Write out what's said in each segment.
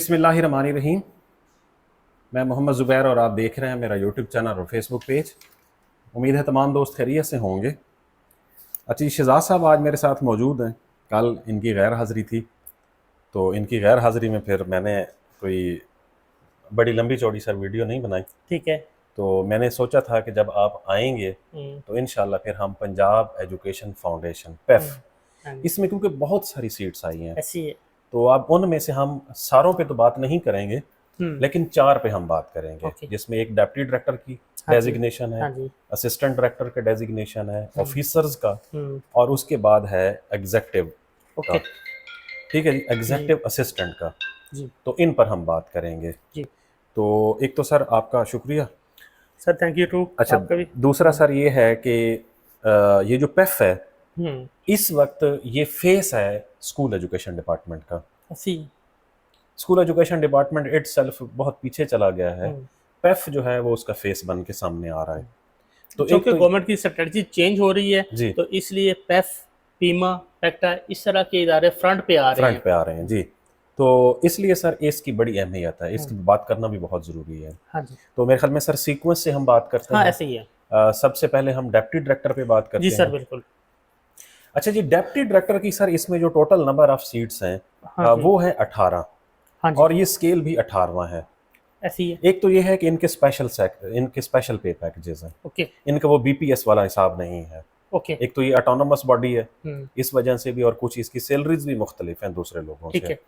बिस्मिल्लाहिर्रहमानिर्रहीम। मैं मोहम्मद ज़ुबैर और आप देख रहे हैं मेरा यूट्यूब चैनल और फेसबुक पेज। उम्मीद है तमाम दोस्त खैरियत से होंगे। अच्छा जी, शहजाद साहब आज मेरे साथ मौजूद हैं। कल इनकी गैर हाज़िरी थी, तो इनकी गैर हाज़िरी में फिर मैंने कोई बड़ी लंबी चौड़ी सर वीडियो नहीं बनाई। ठीक है। तो मैंने सोचा था कि जब आप आएंगे हम्म, तो इंशाल्लाह फिर हम पंजाब एजुकेशन फाउंडेशन पेफ, हाँ जी, इसमें क्योंकि बहुत सारी सीट्स आई हैं, ऐसी है। तो अब उनमें से हम सारों पे तो बात नहीं करेंगे, हम्म, लेकिन 4 पे हम बात करेंगे, ओके। जिसमें एक डिप्टी डायरेक्टर की हाँ जी, डेजिग्नेशन है, हाँ जी। असिस्टेंट डायरेक्टर का डेजिग्नेशन है, ऑफिसर्स का, हम्म, और उसके बाद है एग्जेक्टिव का। ओके। ठीक है जी, जी, एग्जेक्टिव असिस्टेंट का। जी, तो इन पर हम बात करेंगे। जी। तो एक तो सर आपका शुक्रिया। सर थैंक यू टू अच्छा, आपका भी। दूसरा सर ये है कि ये जो पेफ है, हम्म, इस वक्त ये फेस है स्कूल एजुकेशन डिपार्टमेंट का। ऐसी। स्कूल एजुकेशन डिपार्टमेंट इटसेल्फ बहुत पीछे चला गया है, हम्म, पेफ जो है वो उसका फेस बन के सामने आ रहा है। तो एक क्योंकि तो गवर्नमेंट की स्ट्रेटजी चेंज हो रही है, जी, तो इसलिए पेफ, पीमा, पेक्टा इस तरह के इदारे फ्रंट पे आ रहे फ्रंट हैं। पे आ रहे हैं जी। तो इसलिए सर इसकी बड़ी अहमियत है, इसकी बात करना भी बहुत ज़रूरी है। हाँ जी, तो मेरे ख्याल में सर सीक्वेंस से हम बात करते हाँ हैं। ऐसे ही है। सबसे पहले हम डेप्टी डायरेक्टर पे बात जी करते सर, हैं। बिल्कुल। अच्छा जी, डेप्टी डायरेक्टर की सर इसमें जो टोटल नंबर ऑफ सीट्स हैं हाँ जी, वो है 18, हाँ जी, और ये स्केल भी 18वां है। ऐसी है। एक तो ये है कि इनके स्पेशल पे पैकेजेस हैं, ओके, इनका वो बीपीएस वाला हिसाब नहीं है। ओके। एक तो ये ऑटोनोमस बॉडी है, हम्म, इस वजह से भी, और कुछ इसकी सैलरीज भी मुख्तलिफ हैं दूसरे लोगों ठीक से। है।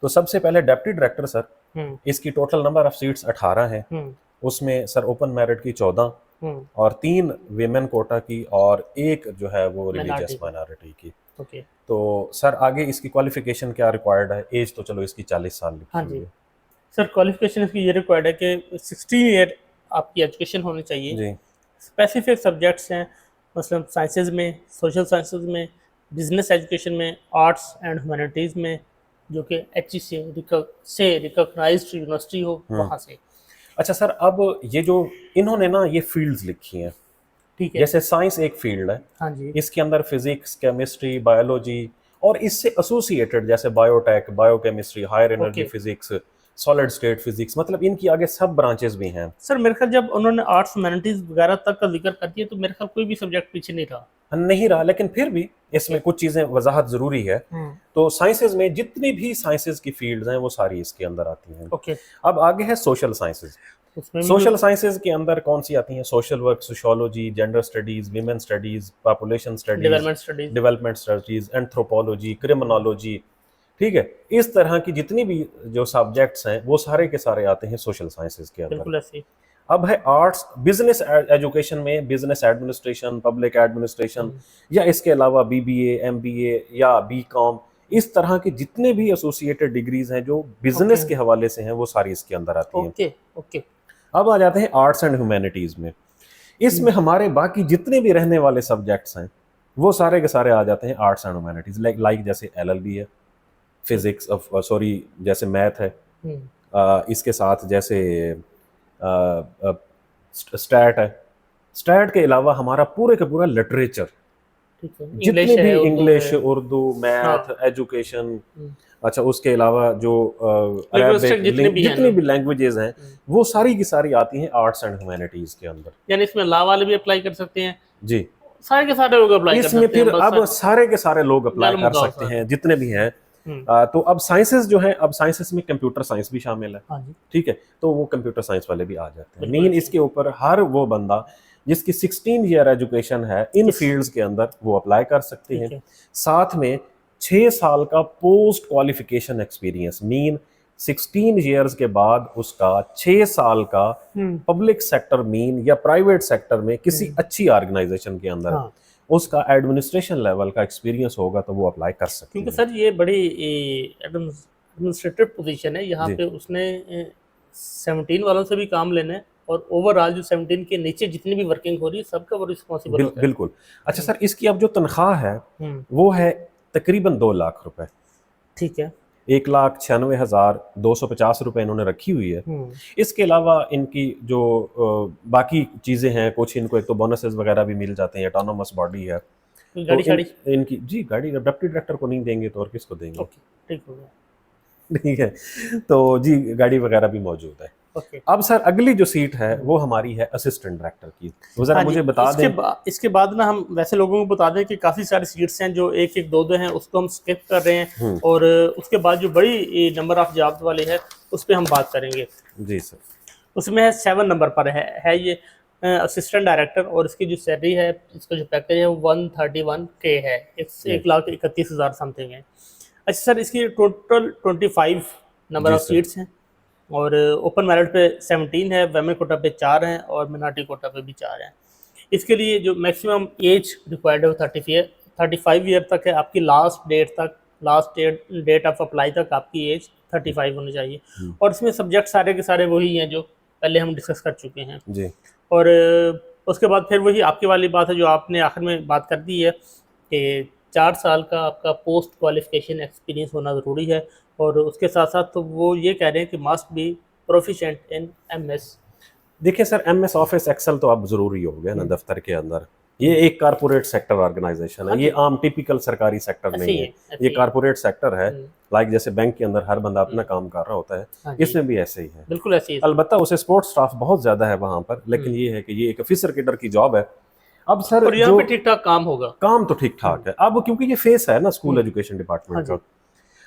तो सबसे पहले डेप्टी डायरेक्टर सर, हम्म, इसकी टोटल नंबर ऑफ सीट्स 18 है। हम्म, उसमें सर ओपन मेरिट की 14, हम्म, और 3 वेमेन कोटा की, और एक जो है वो रिलीजियस माइनॉरिटी की। माइनॉरिटी की। ओके। तो सर आगे इसकी क्वालिफिकेशन क्या रिक्वायर्ड है? एज तो चलो इसकी 40 साल हाँ लिखी हुई जी, है। सर क्वालिफिकेशन इसकी ये रिक्वायर्ड है कि 16 ईयर आपकी एजुकेशन होनी चाहिए। जी, स्पेसिफिक सब्जेक्ट्स हैं, मतलब साइंसेज में, सोशल साइंसेज में, बिजनेस एजुकेशन में, आर्ट्स एंड ह्यूमैनिटीज़ में, जो कि एच से रिकॉग्नाइज्ड यूनिवर्सिटी हो वहाँ से। अच्छा सर, अब ये जो इन्होंने ना ये फील्ड्स लिखी हैं, ठीक है। जैसे साइंस एक फील्ड है, हाँ जी, इसके अंदर फिजिक्स, केमिस्ट्री, बायोलॉजी, और इससे एसोसिएटेड जैसे biotech, biochemistry, higher energy okay. Physics, solid state physics, मतलब इनकी आगे सब ब्रांचेस भी हैं। सर मेरे ख्याल जब उन्होंने आर्ट्स ह्यूमैनिटीज़ वगैरह तक का जिक्र कर दिया, तो मेरे ख्याल कोई भी सब्जेक्ट पीछे नहीं रहा। नहीं रहा, लेकिन फिर भी ओके। इसमें कुछ चीज़ें वजाहत ज़रूरी है। हम्म, तो साइंसेज में जितनी भी साइंसेज की फील्ड्स हैं वो सारी इसके अंदर आती हैं। ओके। अब आगे है सोशल साइंसेज। उसमें भी सोशल साइंसेज के अंदर कौन सी आती हैं? Social work, sociology, gender studies, women studies, population studies, development studies. Development studies, anthropology, criminology. ठीक है, इस तरह की जितनी भी जो सब्जेक्ट्स हैं वो सारे के सारे आते हैं सोशल साइंसेज के अंदर। बिल्कुल ऐसे ही। अब है आर्ट्स बिजनेस एजुकेशन में बिजनेस एडमिनिस्ट्रेशन, पब्लिक एडमिनिस्ट्रेशन, या इसके अलावा बीबीए, एमबीए या बीकॉम, इस तरह के जितने भी एसोसिएटेड डिग्रीज हैं जो ओके, बिजनेस के हवाले से हैं वो सारी इसके अंदर आती हैं। Okay, okay. अब आ जाते हैं आर्ट्स एंड ह्यूमैनिटीज में। इसमें हमारे बाकी जितने भी रहने वाले सब्जेक्ट्स हैं वो सारे के सारे आ जाते हैं आर्ट्स एंड ह्यूमैनिटीज। लाइक जैसे एलएलबी है, फिजिक्स, सॉरी, जैसे मैथ है, हम्म, इसके साथ जैसे स्टैट है। स्टैट के अलावा हमारा पूरे का पूरा लिटरेचर, ठीक है। जितने इंग्लिश भी है, उर्दू है। इंग्लिश, उर्दू, मैथ, हाँ। एजुकेशन, अच्छा उसके अलावा जो लिंग्विस्टिक अरेबिक, जितने भी हैं जितनी ना। भी लैंग्वेजेस हैं वो सारी की सारी आती हैं आर्ट्स एंड ह्यूमैनिटीज के अंदर। यानी इसमें लॉ वाले भी अप्लाई कर सकते हैं। जी, सारे के सारे लोग अप्लाई कर इसमें सकते हैं, फिर बस अब सारे के सारे लोग अप्लाई गल कर मुकाओ सकते सारे। हैं जितने भी हैं। हम्म, तो अब साइंसेस जो है, अब साइंसेस में कंप्यूटर साइंस भी शामिल है। हाँ जी, ठीक है, तो वो कंप्यूटर साइंस वाले भी आ जाते हैं। बिल्कुल मेन ऐसे ही। इसके ऊपर हर वो बंदा जिसकी 16 ईयर एजुकेशन है इन इस फील्ड्स के अंदर वो अप्लाई कर सकते हैं। ठीक है। साथ में 6 साल का post qualification experience, mean 16 years के बाद उसका 6 साल का हम्म, पब्लिक सेक्टर मीन या प्राइवेट सेक्टर में किसी अच्छी ऑर्गेनाइजेशन के अंदर हाँ। उसका एडमिनिस्ट्रेशन लेवल का एक्सपीरियंस होगा तो वो अप्लाई कर सकती क्योंकि हैं। सर ये बड़ी एडमिनिस्ट्रेटिव पोजीशन है, यहाँ जी, पे उसने 17 वालों से भी काम लेना है, और ओवरऑल जो 17 के नीचे जितनी भी वर्किंग हो रही है सबका वो रिस्पॉन्सिबल होता है। बिल्कुल। अच्छा सर, इसकी अब जो तनख्वाह है हम्म, वो है तकरीबन 2 लाख रुपए। ठीक है। 1,96,250 रुपये इन्होंने रखी हुई है। हम्म, इसके अलावा इनकी जो बाकी चीज़ें हैं, कुछ इनको एक तो बोनसेस वगैरह भी मिल जाते हैं, ऑटोनोमस बॉडी है। कोई तो गाड़ी शाड़ी। इनकी जी गाड़ी डिप्टी डायरेक्टर को नहीं देंगे तो और किसको देंगे? ओके, ठीक हो गया। ठीक है, तो जी गाड़ी वगैरह भी मौजूद है। ओके। अब सर अगली जो सीट है वो हमारी है असिस्टेंट डायरेक्टर की, वो जरा हाँ जी, मुझे बता दें। इसके बाद ना हम वैसे लोगों को बता दें कि काफ़ी सारी सीट्स हैं जो एक एक दो दो हैं, उसको हम स्किप कर रहे हैं, और उसके बाद जो बड़ी नंबर ऑफ जॉब्स वाली है उस पर हम बात करेंगे। जी सर। उसमें है 7 नंबर पर है ये असिस्टेंट डायरेक्टर, और इसकी जो सैलरी है, इसका जो पैकेज है वो 131K है, 1,31,000 समथिंग है। अच्छा सर, इसकी टोटल 25 नंबर जी ऑफ सर। सीट्स हैं, और ओपन मेरिट पे 17 है, वेमेन कोटा पे 4 हैं, और मिनाटी कोटा पे भी 4 हैं। इसके लिए जो मैक्सिमम एज रिक्वायर्ड है वो 35 ईयर तक है। आपकी लास्ट डेट ऑफ अप्लाई तक आपकी एज 35 होनी चाहिए। और इसमें सब्जेक्ट सारे के सारे वही हैं जो पहले हम डिस्कस कर चुके हैं। जी। और उसके बाद फिर वही आपकी वाली बात है जो आपने आखिर में बात कर दी है कि 4 साल का आपका पोस्ट क्वालिफिकेशन एक्सपीरियंस होना ज़रूरी है, और उसके साथ साथ तो वो ये कह रहे हैं कि must be proficient in MS। देखिए सर, MS ऑफिस एक्सेल तो अब जरूरी हो गया ना दफ्तर के अंदर। ये एक कारपोरेट सेक्टर ऑर्गेनाइजेशन है, ये आम टिपिकल सरकारी सेक्टर नहीं है, ये कारपोरेट सेक्टर है। लाइक जैसे बैंक के अंदर हर बंदा अपना काम कर रहा होता है, इसमें भी ऐसे ही है। बिल्कुल ऐसे ही। अलबत्ता उसे सपोर्ट स्टाफ बहुत ज्यादा है वहां पर, लेकिन ये है कि ये एक ऑफिसर केडर की जॉब है। अब सर और यहाँ पे ठीक ठाक काम होगा, काम तो ठीक ठाक है अब, क्योंकि ये फेस है ना स्कूल एजुकेशन डिपार्टमेंट का।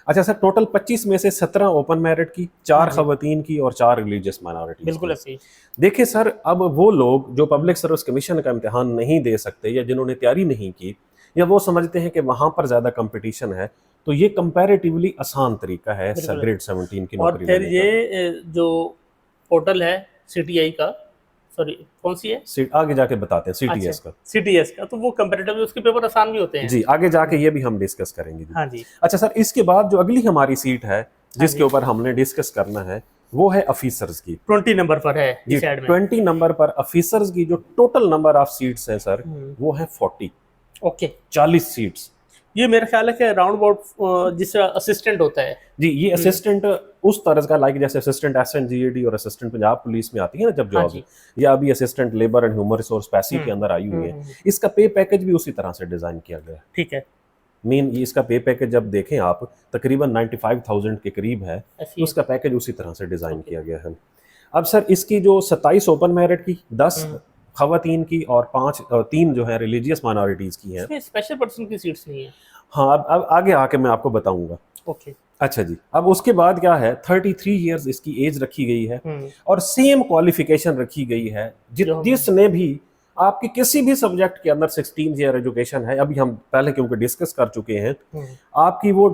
अच्छा सर, टोटल 25 में से 17 ओपन मेरिट की, 4 खवातीन की और 4 रिलीजियस माइनॉरिटीज। बिल्कुल ऐसे ही। देखिए सर, अब वो लोग जो पब्लिक सर्विस कमीशन का इम्तिहान नहीं दे सकते, या जिन्होंने तैयारी नहीं की, या वो समझते हैं कि वहां पर ज्यादा कंपटीशन है, तो ये कंपैरेटिवली आसान तरीका है ग्रेड 17 की नौकरी। और फिर ये जो पोर्टल है CTI का, सॉरी कौन सी है, आगे जाके बताते हैं CTS का। CTS का, तो वो कंपैरेटिवली उसके पेपर आसान भी होते हैं जी, आगे जाके ये भी हम डिस्कस करेंगे जी। हाँ जी। अच्छा सर, इसके बाद जो अगली हमारी सीट है जिसके ऊपर हमने डिस्कस करना है वो है ऑफिसर्स की। 20 नंबर पर है जी, 20 नंबर पर ऑफिसर्स की जो टोटल नंबर ऑफ सीट्स हैं सर वो है 40। Okay, 40 seats. ये मेरा ख्याल है कि राउंड अबाउट जिसका असिस्टेंट होता है जी, ये असिस्टेंट उस तरह का, लाइक जैसे असिस्टेंट SNGAD और असिस्टेंट पंजाब पुलिस में आती है ना जब जॉब, या अभी assistant labour and human resource passive के अंदर आई हुई है, इसका पे पैकेज भी उसी तरह से डिजाइन किया गया है। ठीक है। मेन ये इसका पे पैकेज जब देखें आप तकरीबन 95,000 के करीब है, तो उसका पैकेज उसी तरह से डिजाइन किया गया है। अब सर इसकी जो 27 ओपन मेरिट की, 10 खवातीन की और 3 जो है रिलीजियस माइनॉरिटीज की हैं। इसमें स्पेशल पर्सन की सीट्स नहीं है। हाँ, अब आगे आके मैं आपको बताऊंगा। ओके। अच्छा जी, अब उसके बाद क्या है, 33 इयर्स इसकी एज रखी गई है, और सेम क्वालिफिकेशन रखी गई है जिसने भी आपकी किसी भी सब्जेक्ट के अंदर 16 ईयर एजुकेशन है। अभी हम पहले क्योंकि डिस्कस कर चुके हैं, आपकी वो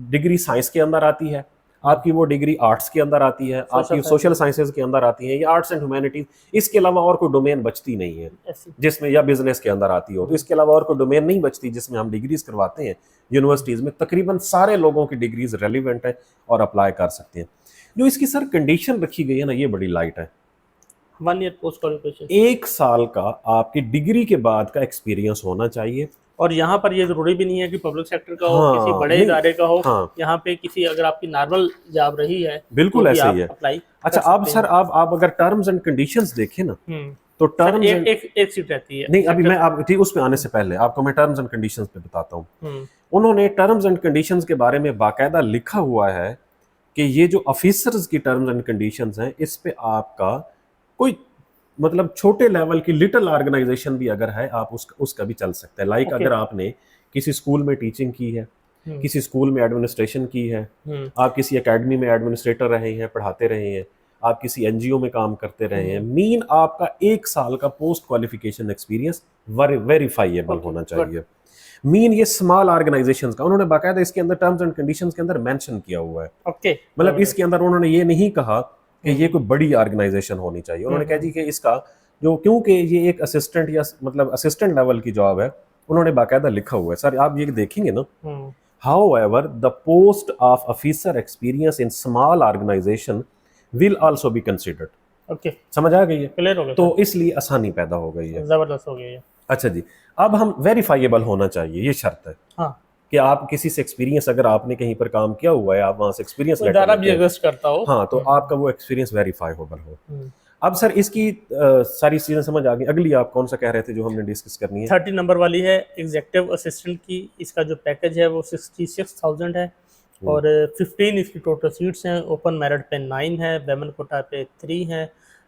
डिग्री साइंस के अंदर आती है, आपकी वो डिग्री आर्ट्स के अंदर आती है, आपकी सोशल साइंसेज के अंदर आती है, या आर्ट्स एंड ह्यूमैनिटीज, इसके अलावा और कोई डोमेन बचती नहीं है जिसमें, या बिजनेस के अंदर आती हो, तो इसके अलावा और कोई डोमेन नहीं बचती जिसमें हम डिग्रीज करवाते हैं यूनिवर्सिटीज में। तकरीबन सारे लोगों की डिग्रीज रेलिवेंट है और अप्लाई कर सकते हैं। जो इसकी सर कंडीशन रखी गई है ना, ये बड़ी लाइट है। 1 ईयर पोस्ट क्वालिफिकेशन, 1 साल का आपकी डिग्री के बाद का एक्सपीरियंस होना चाहिए। और यहाँ पर ये जरूरी भी नहीं है कि पब्लिक सेक्टर का हो, किसी बड़े इदारे का हो। यहाँ पे किसी, अगर आपकी नॉर्मल जॉब रही है, बिल्कुल ऐसा ही है। अप्लाई। अच्छा, अब सर आप अगर टर्म्स एंड कंडीशंस देखें ना, तो टर्म्स एक सीट रहती है। नहीं, अभी मैं आप ठीक उस पे आने से पहले आपको मैं टर्म्स एंड कंडीशंस पे बताता हूँ। उन्होंने टर्म्स एंड कंडीशंस के बारे में बाकायदा लिखा हुआ है कि ये जो ऑफिसर्स की टर्म्स एंड कंडीशंस हैं, इस पे आपका कोई मतलब छोटे लेवल की लिटिल ऑर्गेनाइजेशन भी अगर है, आप उसका भी चल सकता है। लाइक अगर आपने किसी स्कूल में टीचिंग की है, किसी स्कूल में एडमिनिस्ट्रेशन की है, आप किसी एकेडमी में एडमिनिस्ट्रेटर रहे हैं, पढ़ाते रहे हैं, आप किसी NGO में काम करते रहे हैं, मीन आपका 1 साल का पोस्ट क्वालिफिकेशन एक्सपीरियंस वेरीफाइएबल होना चाहिए। मीन ये स्मॉल ऑर्गेनाइजेशंस का उन्होंने बाकायदा इसके अंदर टर्म्स एंड कंडीशंस के अंदर मेंशन किया हुआ है। मतलब इसके अंदर उन्होंने ये नहीं कहा कि ये कोई बड़ी ऑर्गेनाइजेशन होनी चाहिए। उन्होंने कहा जी कि इसका जो, क्योंकि ये एक असिस्टेंट या मतलब असिस्टेंट लेवल की जॉब है, उन्होंने बाकायदा लिखा हुआ है। सर आप ये देखेंगे ना, however the post of officer experience in small organization will also be considered। Okay, समझ आ गई है? क्लियर हो गया। तो इसलिए आसानी पैदा हो गई है, जबरदस्त हो गई है। अच्छा जी, अब हम वेरीफाइएबल होना चाहिए, ये शर्त है। हाँ, कि आप किसी से एक्सपीरियंस, अगर आपने कहीं पर काम किया हुआ है, आप वहां से एक्सपीरियंस लेटर भी एग्जिस्ट करता हो, हाँ, तो आपका वो एक्सपीरियंस वेरीफाइएबल हो। अब सर इसकी सारी चीजें समझ आ गई। अगली आप कौन सा कह रहे थे जो हमने डिस्कस करनी है? 30 नंबर वाली है एग्जीक्यूटिव असिस्टेंट की। इसका जो पैकेज है वो 66,000 है, और 15 इसकी टोटल सीट्स हैं। ओपन मेरिट पे 9 है, वेमन कोटा पे 3 है,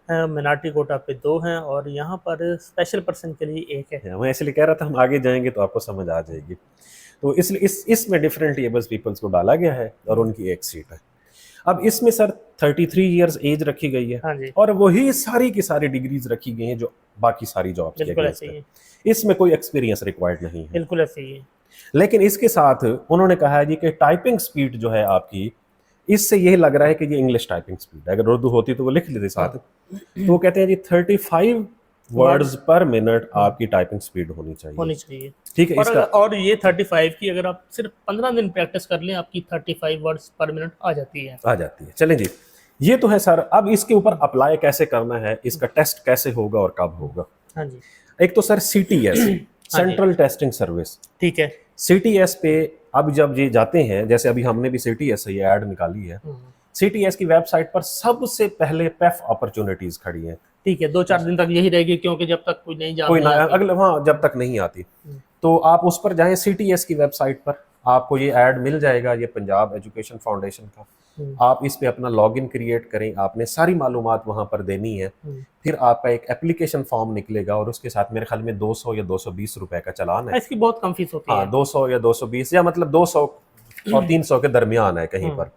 मिनार्टी कोटा पे 2 हैं, और यहाँ पर स्पेशल पर्सन के लिए 1 है। मैं इसलिए कह रहा था हम आगे जाएंगे तो आपको समझ आ जाएगी। तो इसलिए इसमें डिफरेंट एबल पीपल्स को डाला गया है और उनकी 1 सीट है। अब इसमें सर 33 इयर्स एज रखी गई है, हाँ जी, और वही सारी की सारी डिग्रीज रखी गई हैं जो बाकी सारी जॉब्स के बिल्कुल अगेंस्ट ऐसे ही है। है, इसमें कोई एक्सपीरियंस रिक्वायर्ड नहीं है। बिल्कुल ऐसे ही है। लेकिन इसके साथ उन्होंने कहा है जी कि टाइपिंग स्पीड जो है आपकी, इससे यही लग रहा है कि ये इंग्लिश टाइपिंग स्पीड है। अगर उर्दू होती तो वो लिख लेते साथ। तो वो कहते हैं जी 35 वर्ड्स पर मिनट आपकी टाइपिंग स्पीड होनी होनी चाहिए। चाहिए। ठीक है, और इसका और ये 35 की अगर आप सिर्फ 15 दिन प्रैक्टिस कर लें, आपकी 35 वर्ड्स पर मिनट आ जाती है। आ जाती है। चलें जी, ये तो है सर। अब इसके ऊपर अप्लाई कैसे करना है, इसका टेस्ट कैसे होगा और कब होगा। हाँ जी, एक तो sir CTS central testing service, ठीक है। CTS पे अब जब ये जाते हैं, जैसे अभी हमने भी CTS से ये ऐड निकाली है, CTS की वेबसाइट पर सबसे पहले पेफ अपॉर्चुनिटीज खड़ी हैं। ठीक है, 2-4 दिन तक यही रहेगी, क्योंकि जब तक कोई नई जॉब कोई नहीं ना आती। अगले, हाँ, जब तक नहीं आती तो आप उस पर जाएं। CTS की वेबसाइट पर आपको ये ऐड मिल जाएगा, ये पंजाब एजुकेशन फाउंडेशन का। आप इस पे अपना लॉगिन क्रिएट करें, आपने सारी मालूमात वहां पर देनी है। फिर आपका एक एप्लीकेशन फॉर्म निकलेगा और उसके साथ मेरे ख्याल में 200 या 220 रुपए का चालान है। इसकी बहुत कम फीस होती हाँ, है। 200 या 220, या मतलब 200 और 300 के दरमियान है कहीं पर।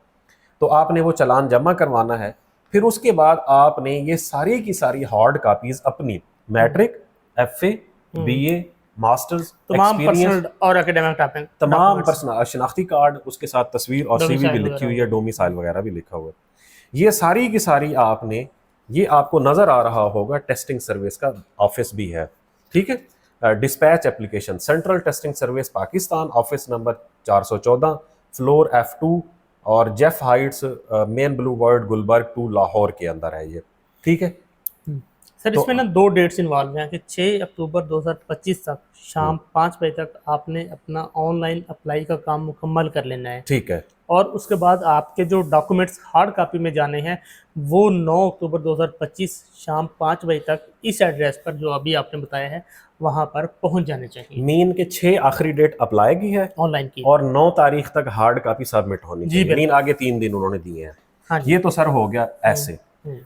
तो आपने वो चालान जमा करवाना है। फिर उसके बाद आपने ये सारी की सारी हार्ड कापीज अपनी मैट्रिक, FA, BA, मास्टर्स, तमाम एक्सपीरियंस, पर्सनल और एकेडमिक टाइपिंग तमाम पर्सनल शनाख्ती कार्ड, उसके साथ तस्वीर और CV भी डोमिसाइल लिखी हुई वगैरह। है, डोमिसाइल वगैरह भी लिखा हुआ है। ये सारी की सारी आपने, ये आपको नजर आ रहा होगा टेस्टिंग सर्विस का ऑफिस भी है। ठीक है, dispatch application central testing service Pakistan, office number 414, floor F2 और Jeff heights, main boulevard, Gulberg 2, Lahore के अंदर है ये। ठीक है, सर तो इसमें ना 2 डेट्स इन्वॉल्व हैं कि 6 अक्टूबर 2025 तक शाम 5 बजे तक आपने अपना ऑनलाइन अप्लाई का काम मुकम्मल कर लेना है। ठीक है, और उसके बाद आपके जो डॉक्यूमेंट्स हार्ड कॉपी में जाने हैं वो 9 अक्टूबर 2025 शाम 5 बजे तक इस एड्रेस पर जो अभी आपने बताया है वहाँ पर पहुँच जाने चाहिए। मीन के 6 आखिरी डेट अप्लाई की है ऑनलाइन की। और 9 तारीख तक हार्ड कॉपी सबमिट होनी जी, चाहिए। बिल्कुल। मीन आगे 3 दिन उन्होंने दिए हैं। हाँ जी। ये तो सर हो गया ऐसे।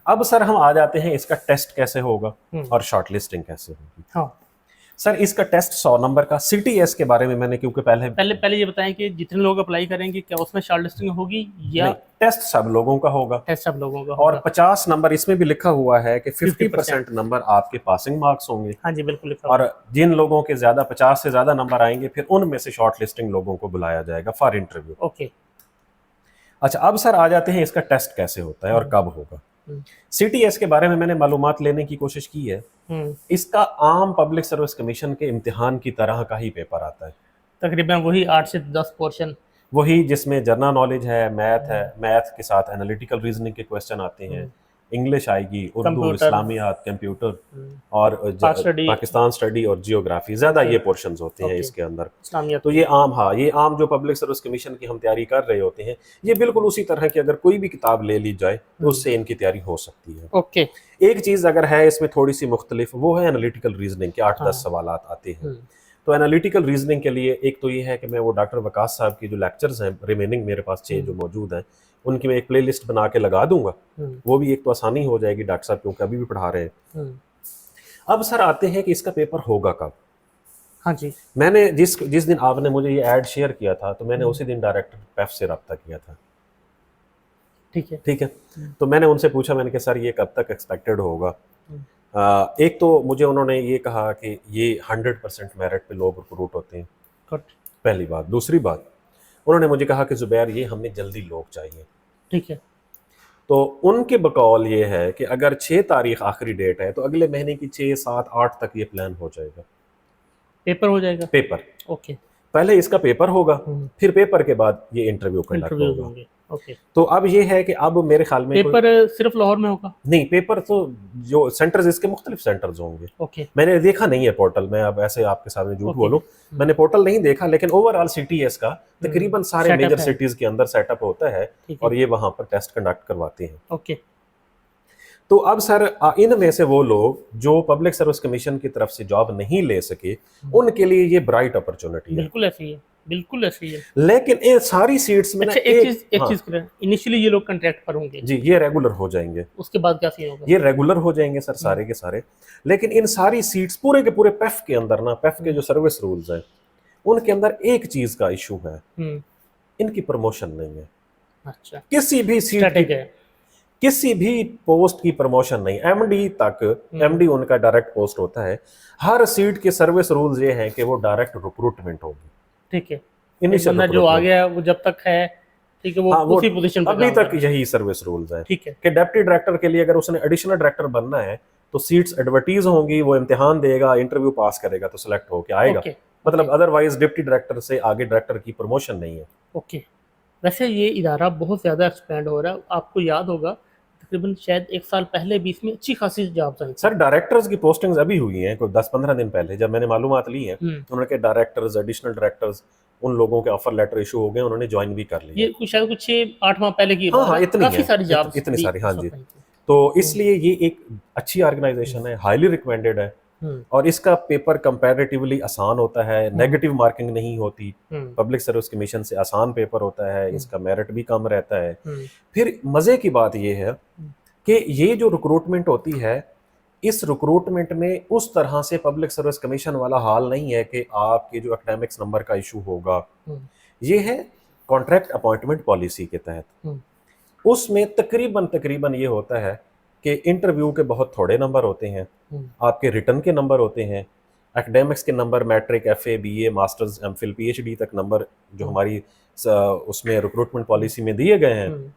अब सर हम आ जाते हैं इसका टेस्ट कैसे होगा और शॉर्टलिस्टिंग कैसे होगी। हाँ, सर इसका टेस्ट 100 नंबर का। CTS के बारे में मैंने क्योंकि पहले ये बताएं कि जितने लोग अप्लाई करेंगे क्या उसमें शॉर्टलिस्टिंग होगी या नहीं, टेस्ट सब लोगों का होगा। टेस्ट सब लोगों का और होगा? 50 नंबर इसमें भी लिखा हुआ है कि 50% नंबर आपके पासिंग मार्क्स होंगे। हाँ जी, बिल्कुल लिखा हुआ है। और जिन लोगों के ज्यादा 50 से ज्यादा नंबर आएंगे फिर उनमें से शॉर्टलिस्टिंग लोगों को बुलाया जाएगा फॉर इंटरव्यू। ओके। अच्छा, अब सर आ जाते हैं इसका टेस्ट कैसे होता है और कब होगा। CTS के बारे में मैंने मालूमात लेने की कोशिश की है। इसका आम पब्लिक सर्विस कमीशन के इम्तिहान की तरह का ही पेपर आता है। तकरीबन वही 8 से 10 पोर्शन, वही जिसमें जनरल नॉलेज है, मैथ है, मैथ के साथ एनालिटिकल रीजनिंग के क्वेश्चन आते हैं, इंग्लिश आएगी, उर्दू, कंप्यूटर, इस्लामियात, कंप्यूटर और पाकिस्तान स्टडी और जियोग्राफी, ज्यादा ये पोर्शंस होते हैं इसके अंदर। इस्लामियत। तो ये आम, हाँ, ये आम जो पब्लिक सर्विस कमीशन की हम तैयारी कर रहे होते हैं, ये बिल्कुल उसी तरह की अगर कोई भी किताब ले ली जाए तो उससे इनकी तैयारी हो सकती है। ओके। एक चीज अगर है इसमें थोड़ी सी मुख्तलिफ, वो है एनालिटिकल रीजनिंग के 8-10 सवाल आते हैं। तो एनालिटिकल रीजनिंग के लिए एक तो ये है कि मैं वो डॉक्टर वकास साहब की जो लेक्चर्स हैं रिमेनिंग मेरे पास 6 जो मौजूद हैं, उनकी मैं एक प्लेलिस्ट बना के लगा दूंगा। वो भी एक तो आसानी हो जाएगी, डॉक्टर साहब क्योंकि अभी भी पढ़ा रहे हैं। अब सर आते हैं कि इसका पेपर होगा कब। हाँ जी। मैंने जिस दिन आपने मुझे ये ऐड शेयर किया था तो मैंने उसी दिन डायरेक्टर पेफ से रब्ता किया था। ठीक है, तो मैंने उनसे पूछा, मैंने कहा सर ये कब तक एक्सपेक्टेड होगा। एक तो मुझे उन्होंने ये कहा कि ये 100% मेरिट पे लोग रिक्रूट होते हैं, पहली बात। दूसरी बात, उन्होंने मुझे कहा कि जुबैर ये हमें जल्दी लोग चाहिए। ठीक है। तो उनके बकौल ये है कि अगर 6 तारीख आखिरी डेट है तो अगले महीने की 6, 7, 8 तक ये प्लान हो जाएगा। पेपर हो जाएगा। Paper, okay. पहले इसका पेपर होगा, फिर पेपर के बाद ये इंटरव्यू कंडक्ट होगा। होंगे। ओके। तो अब ये है कि अब मेरे ख्याल में पेपर सिर्फ लाहौर में होगा? नहीं, पेपर तो जो सेंटर्स, इसके मुख्तलिफ सेंटर्स होंगे। ओके। मैंने देखा नहीं है पोर्टल में, अब ऐसे आपके सामने झूठ बोलूं, मैंने पोर्टल नहीं देखा, लेकिन ओवरऑल CTS का तकरीबन सारे मेजर सिटीज के अंदर सेटअप होता है और ये वहां पर टेस्ट कंडक्ट करवाते हैं। ओके। तो अब सर इनमें से वो लोग जो पब्लिक सर्विस कमीशन की तरफ से जॉब नहीं ले सके, उनके लिए ये ब्राइट अपॉर्चुनिटी है। बिल्कुल ऐसी है। बिल्कुल ऐसे ही है। लेकिन इन सारी सीट्स में ना अच्छा, एक हाँ, चीज करें, इनिशियली ये लोग कॉन्ट्रैक्ट पर होंगे, जी ये रेगुलर हो जाएंगे, उसके बाद क्या सीन होगा? ये रेगुलर हो जाएंगे सर सारे के सारे। लेकिन इन सारी सीट्स पूरे के पूरे पेफ के अंदर ना, पेफ के जो सर्विस रूल्स हैं उनके अंदर एक चीज का इशू है, इनकी प्रमोशन नहीं है। अच्छा, किसी भी सीट स्टैटिक की, है। किसी भी पोस्ट की प्रमोशन नहीं, एमडी तक, एमडी उनका डायरेक्ट पोस्ट होता है। हर सीट के सर्विस रूल्स ये हैं कि वो डायरेक्ट रिक्रूटमेंट होगी, ठीक है, एक इनिशियल बंदा जो आ रिक्रूटमेंट। गया वो जब तक है, ठीक है, वो हाँ वो उसी पोजीशन पे अभी काम तक करना है। यही सर्विस रूल्स हैं ठीक है, कि डिप्टी डायरेक्टर के लिए अगर उसने एडिशनल डायरेक्टर बनना है तो सीट्स एडवर्टीज होंगी, वो इम्तिहान देगा, इंटरव्यू पास करेगा तो सिलेक्ट होके आएगा। ओके, मतलब अदरवाइज डिप्टी डायरेक्टर से आगे डायरेक्टर की प्रमोशन नहीं है। ओके। वैसे ये इदारा बहुत ज़्यादा एक्सपेंड हो रहा है, आपको याद होगा तकरीबन शायद 1 साल पहले भी इसमें अच्छी खासी जॉब्स आई थी। सर डायरेक्टर्स की पोस्टिंग्स अभी हुई हैं, कोई 10-15 दिन पहले जब मैंने मालूमात ली है उन्होंने के डायरेक्टर्स, एडिशनल डायरेक्टर्स, उन लोगों के ऑफर लेटर इशू हो गए, उन्होंने ज्वाइन भी कर लिया। ये कुछ शायद कुछ 6-8 माह पहले की हाँ बात हाँ है, इतनी काफ़ी है, सारी जॉब्स इतनी सारी, हाँ जी। आई थी। तो इसलिए ये एक अच्छी ऑर्गेनाइजेशन है, हाईली रिकमेंडेड है, और इसका पेपर कंपैरेटिवली आसान होता है, नेगेटिव मार्किंग नहीं होती, पब्लिक सर्विस कमीशन से आसान पेपर होता है, इसका मेरिट भी कम रहता है। फिर मजे की बात ये है कि ये जो रिक्रूटमेंट होती है, इस रिक्रूटमेंट में उस तरह से पब्लिक सर्विस कमीशन वाला हाल नहीं है कि आपके जो एकेडमिक्स नंबर का इशू होगा। ये है कॉन्ट्रैक्ट अपॉइंटमेंट पॉलिसी के तहत, उसमें तकरीबन ये होता है कि इंटरव्यू के बहुत थोड़े नंबर होते हैं, आपके रिटर्न के नंबर होते हैं, एकेडमिक्स के number, matric, FA, BA, masters, MPhil, PhD तक नंबर जो हमारी उसमें रिक्रूटमेंट पॉलिसी में दिए गए हैं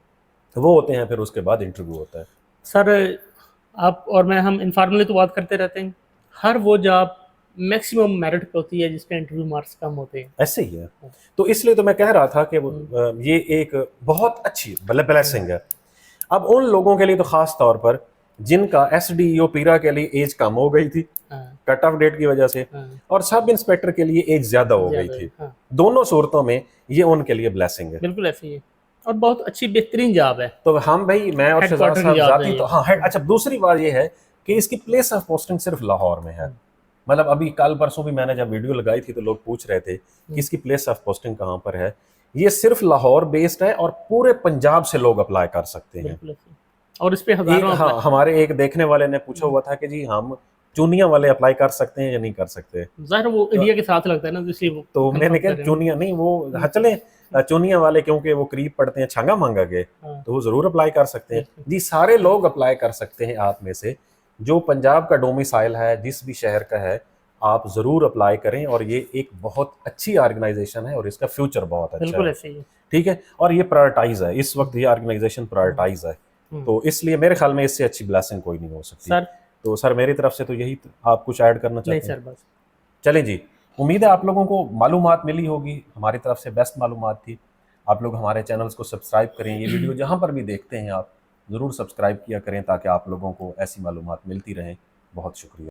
वो होते हैं, फिर उसके बाद इंटरव्यू होता है। सर आप और मैं, हम इनफॉर्मली तो बात करते रहते हैं, हर वो जॉब मैक्सिमम मेरिट पे होती है जिसके इंटरव्यू मार्क्स कम होते हैं। ऐसे ही है, तो इसलिए तो मैं कह रहा था कि ये एक बहुत अच्छी ब्लेसिंग है। अब उन लोगों के लिए तो खास तौर पर जिनका एसडीईओ पीरा के लिए एज कम हो गई थी कट ऑफ डेट की वजह से, और सब इंस्पेक्टर के लिए एज ज्यादा हो गई थी, दोनों सूरतों में ये उनके लिए ब्लेसिंग है। बिल्कुल ऐसे ही है, और बहुत अच्छी बेहतरीन जॉब है। तो हम भाई, मैं और शहजाद साहब जाती तो हाँ हेड। अच्छा, दूसरी बात ये है कि इसकी प्लेस ऑफ पोस्टिंग सिर्फ लाहौर में है। मतलब अभी कल परसों भी मैंने जब वीडियो लगाई थी तो लोग पूछ रहे थे कि इसकी प्लेस ऑफ पोस्टिंग कहाँ पर है। ये सिर्फ लाहौर बेस्ड है और पूरे पंजाब से लोग अप्लाई कर सकते हैं। और इस पे हजारों हाँ, हमारे एक देखने वाले ने पूछा हुआ था कि जी हम चूनिया वाले अप्लाई कर सकते हैं या नहीं कर सकते। ज़ाहिर वो इंडिया के साथ लगता है ना, इसलिए वो, तो मैंने कहा चूनिया नहीं, वो चले चूनिया वाले क्योंकि वो करीब पड़ते हैं छांगा मांगा के, तो वो जरूर अप्लाई कर सकते हैं। जी सारे लोग अप्लाई कर सकते हैं, आप में से जो पंजाब का डोमिसाइल है, जिस भी शहर का है, आप जरूर अप्लाई करें। और ये एक बहुत अच्छी ऑर्गेनाइजेशन है और इसका फ्यूचर बहुत अच्छा है, ठीक है। और ये प्रायोरिटाइज है इस वक्त, ये ऑर्गेनाइजेशन प्रायोरिटाइज है, तो इसलिए मेरे ख्याल में इससे अच्छी ब्लेसिंग कोई नहीं हो सकती। सर, तो सर मेरी तरफ से तो यही, आप कुछ ऐड करना चाहते हैं? नहीं सर, बस चलें जी। उम्मीद है आप लोगों को मालूमात मिली होगी, हमारी तरफ से बेस्ट मालूमात थी। आप लोग हमारे चैनल्स को सब्सक्राइब करें, ये वीडियो जहाँ पर भी देखते हैं आप ज़रूर सब्सक्राइब किया करें ताकि आप लोगों को ऐसी मालूमात मिलती रहें। बहुत शुक्रिया।